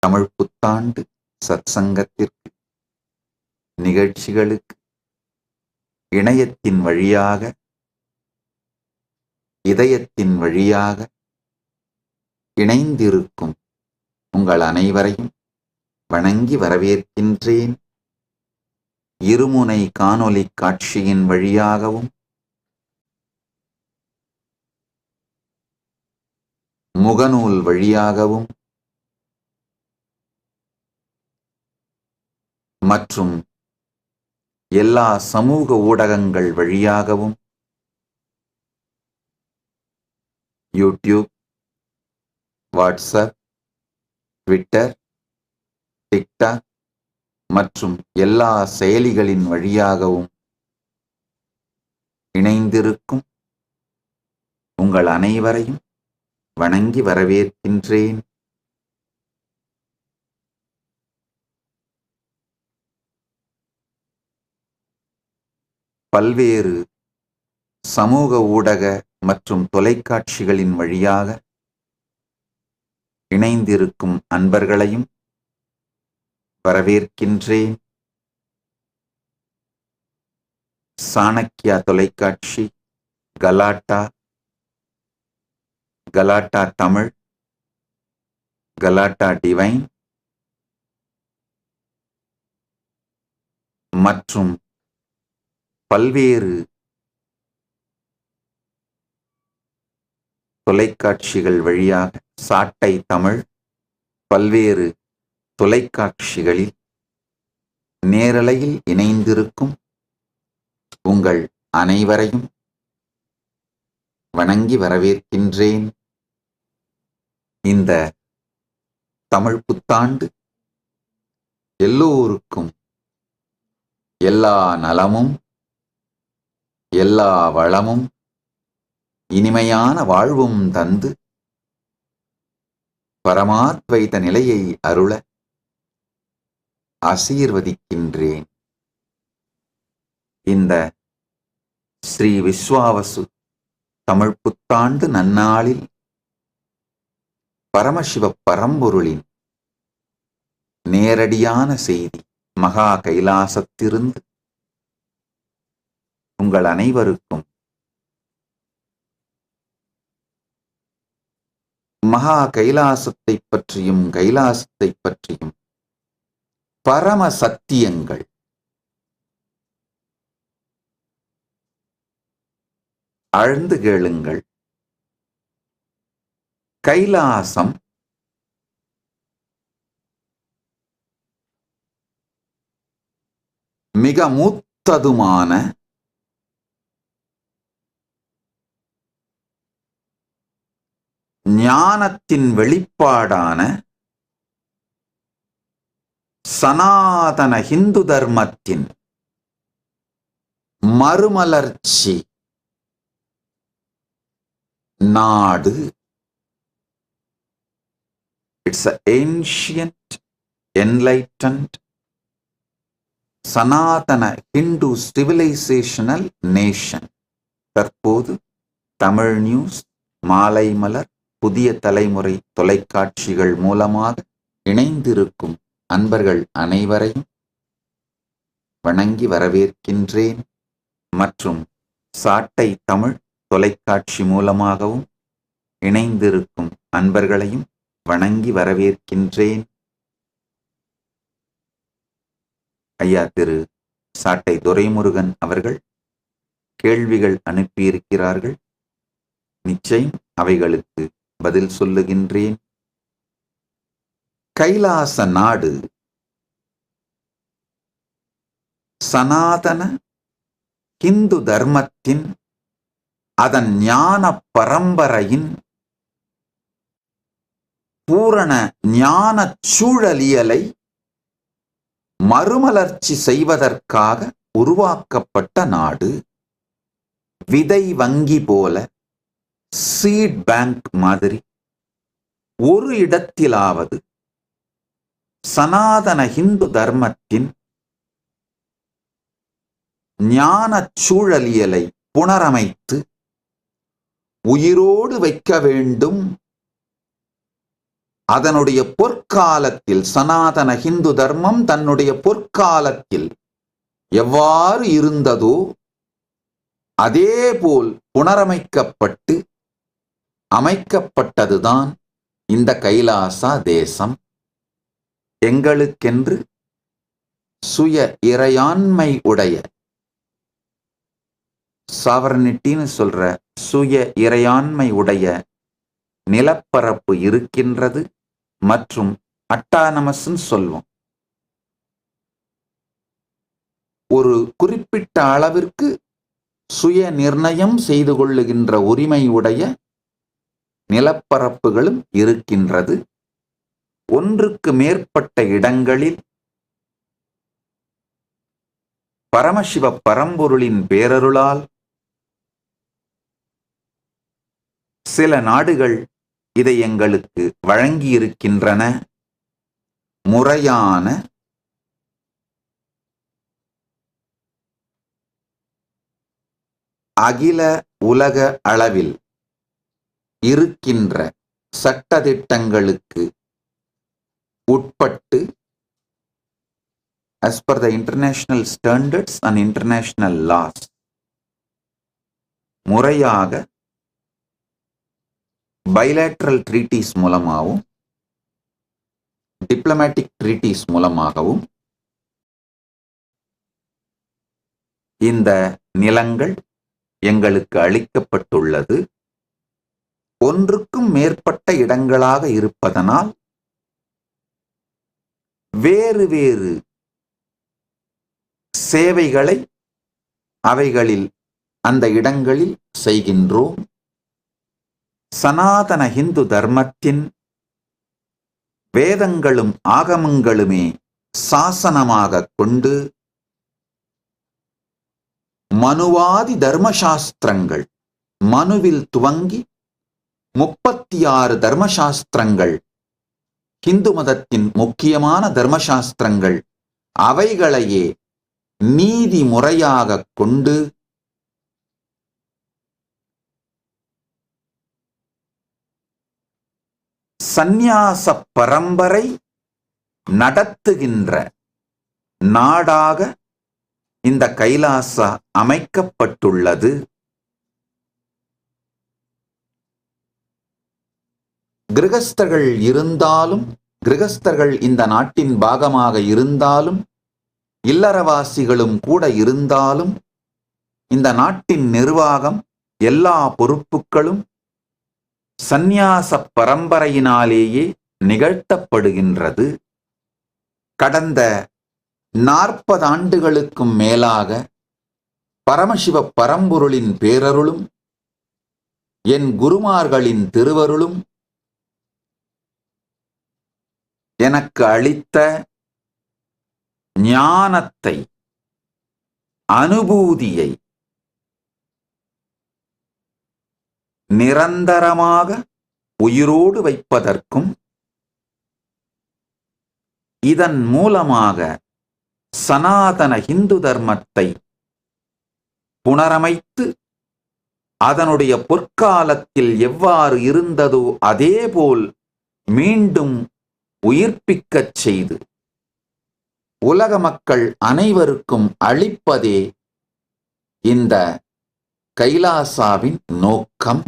தமிழ் புத்தாண்டு சத்சங்கத்திற்கு நிகழ்ச்சிகளுக்கு இணையத்தின் வழியாக இதயத்தின் வழியாக இணைந்திருக்கும் உங்கள் அனைவரையும் வணங்கி வரவேற்கின்றேன். இருமுனை காணொளி காட்சியின் வழியாகவும் முகநூல் வழியாகவும் மற்றும் எல்லா சமூக ஊடகங்கள் வழியாகவும் யூடியூப், வாட்ஸ்அப், ட்விட்டர், டிக்டாக் மற்றும் எல்லா செயலிகளின் வழியாகவும் இணைந்திருக்கும் உங்கள் அனைவரையும் வணங்கி வரவேற்கின்றேன். பல்வேறு சமூக ஊடக மற்றும் தொலைக்காட்சிகளின் வழியாக இணைந்திருக்கும் அன்பர்களையும் வரவேற்கின்றேன். சாணக்கியா தொலைக்காட்சி, கலாட்டா, கலாட்டா தமிழ், கலாட்டா டிவைன் மற்றும் பல்வேறு தொலைக்காட்சிகள் வழியாக சாட்டை தமிழ் பல்வேறு தொலைக்காட்சிகளில் நேரலையில் இணைந்திருக்கும் உங்கள் அனைவரையும் வணங்கி வரவேற்கின்றேன். இந்த தமிழ் புத்தாண்டு எல்லோருக்கும் எல்லா நலமும் எல்லா வளமும் இனிமையான வாழ்வும் தந்து பரமாத்வைத நிலையை அருள ஆசீர்வதிக்கின்றேன். இந்த ஸ்ரீ விஸ்வாவசு தமிழ் புத்தாண்டு நன்னாளில் பரமசிவ பரம்பொருளின் நேரடியான செய்தி மகா கைலாசத்திலிருந்து உங்கள் அனைவருக்கும் மகா கைலாசத்தை பற்றியும் கைலாசத்தை பற்றியும் பரம சத்தியங்கள் ஆழ்ந்து கேளுங்கள். கைலாசம் மிக மூத்ததுமான ஞானத்தின் வெளிப்பாடான சனாதன ஹிந்து தர்மத்தின் மறுமலர்ச்சி நாடு. It's an ancient, enlightened, Sanatana Hindu civilisational nation. தற்போது தமிழ் நியூஸ், மாலை மலர், புதிய தலைமுறை தொலைக்காட்சிகள் மூலமாக இணைந்திருக்கும் அன்பர்கள் அனைவரையும் வணங்கி வரவேற்கின்றேன். மற்றும் சாட்டை தமிழ் தொலைக்காட்சி மூலமாகவும் இணைந்திருக்கும் அன்பர்களையும் வணங்கி வரவேற்கின்றேன். ஐயா திரு சாட்டை துரைமுருகன் அவர்கள் கேள்விகள் அனுப்பியிருக்கிறார்கள். நிச்சயம் அவைகளுக்கு பதில் சொல்லுகின்றேன். கைலாச நாடு சனாதன ஹிந்து தர்மத்தின் அதன் ஞான பரம்பரையின் பூரண ஞான சூழலியலை மறுமலர்ச்சி செய்வதற்காக உருவாக்கப்பட்ட நாடு. விதை வங்கி போல, சீட் பேங்க் மாதிரி ஒரு இடத்திலாவது சனாதன ஹிந்து தர்மத்தின் ஞான சூழலியலை புனரமைத்து உயிரோடு வைக்க வேண்டும். அதனுடைய பொற்காலத்தில் சனாதன ஹிந்து தர்மம் தன்னுடைய பொற்காலத்தில் எவ்வாறு இருந்ததோ அதேபோல் புனரமைக்கப்பட்டு அமைக்கப்பட்டதுதான் இந்த கைலாசா தேசம். எங்களுக்கென்று சுய இறையாண்மை உடைய சாவர்னிட்டின்னு சொல்ற சுய இறையாண்மை உடைய நிலப்பரப்பு இருக்கின்றது மற்றும் அட்டானமஸ்ன்னு சொல்வோம். ஒரு குறிப்பிட்ட அளவிற்கு சுய நிர்ணயம் செய்து கொள்ளுகின்ற உரிமை உடைய நிலப்பரப்புகளும் இருக்கின்றது. ஒன்றுக்கு மேற்பட்ட இடங்களில் பரமசிவ பரம்பொருளின் பேரருளால் சில நாடுகள் இதை எங்களுக்கு வழங்கியிருக்கின்றன. முறையான அகில உலக அளவில் இருக்கின்ற சட்டதிட்டங்களுக்கு உட்பட்டு as per the international standards and international laws முறையாக bilateral treaties மூலமாகவும் diplomatic treaties மூலமாகவும் இந்த நிலங்கள் எங்களுக்கு அளிக்கப்பட்டுள்ளது. ஒன்றுக்கும் மேற்பட்ட இடங்களாக இருப்பதனால் வேறு வேறு சேவைகளை அவைகளில் அந்த இடங்களில் செய்கின்றோம். சனாதன ஹிந்து தர்மத்தின் வேதங்களும் ஆகமங்களுமே சாசனமாக கொண்டு மனுவாதி தர்மசாஸ்திரங்கள் மனுவில் துவங்கி 36 தர்மசாஸ்திரங்கள் ஹிந்து மதத்தின் முக்கியமான தர்மசாஸ்திரங்கள் அவைகளையே நீதி முறையாக கொண்டு சந்நியாச பரம்பரை நடத்துகின்ற நாடாக இந்த கைலாசா அமைக்கப்பட்டுள்ளது. கிரகஸ்தர்கள் இருந்தாலும் கிரகஸ்தர்கள் இந்த நாட்டின் பாகமாக இருந்தாலும் இல்லறவாசிகளும் கூட இருந்தாலும் இந்த நாட்டின் நிர்வாகம் எல்லா பொறுப்புகளும் சந்நியாச பரம்பரையினாலேயே நிகழ்த்தப்படுகின்றது. கடந்த 40 ஆண்டுகளுக்கும் மேலாக பரமசிவ பரம்பொருளின் பேரருளும் என் குருமார்களின் திருவருளும் எனக்கு அளித்த ஞானத்தை அனுபூதியை நிரந்தரமாக உயிரோடு வைப்பதற்கும் இதன் மூலமாக சனாதன ஹிந்து தர்மத்தை புனரமைத்து அதனுடைய பொற்காலத்தில் எவ்வாறு இருந்ததோ அதேபோல் மீண்டும் உயிர்ப்பிக்கச் செய்து உலக மக்கள் அனைவருக்கும் அளிப்பதே இந்த கைலாசாவின் நோக்கம்.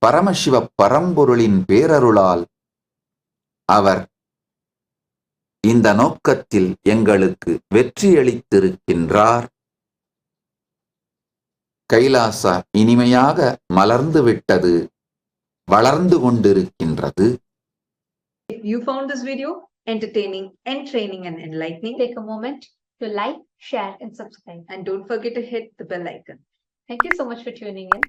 பரமசிவ பரம்பொருளின் பேரருளால் அவர் இந்த நோக்கத்தில் எங்களுக்கு வெற்றியளித்திருக்கின்றார். கைலாசா இனிமையாக மலர்ந்து விட்டது, வளர்ந்து கொண்டிருக்கின்றது. If you found this video entertaining, entraining and enlightening, take a moment to like, share and subscribe. And don't forget to hit the bell icon. Thank you so much for tuning in.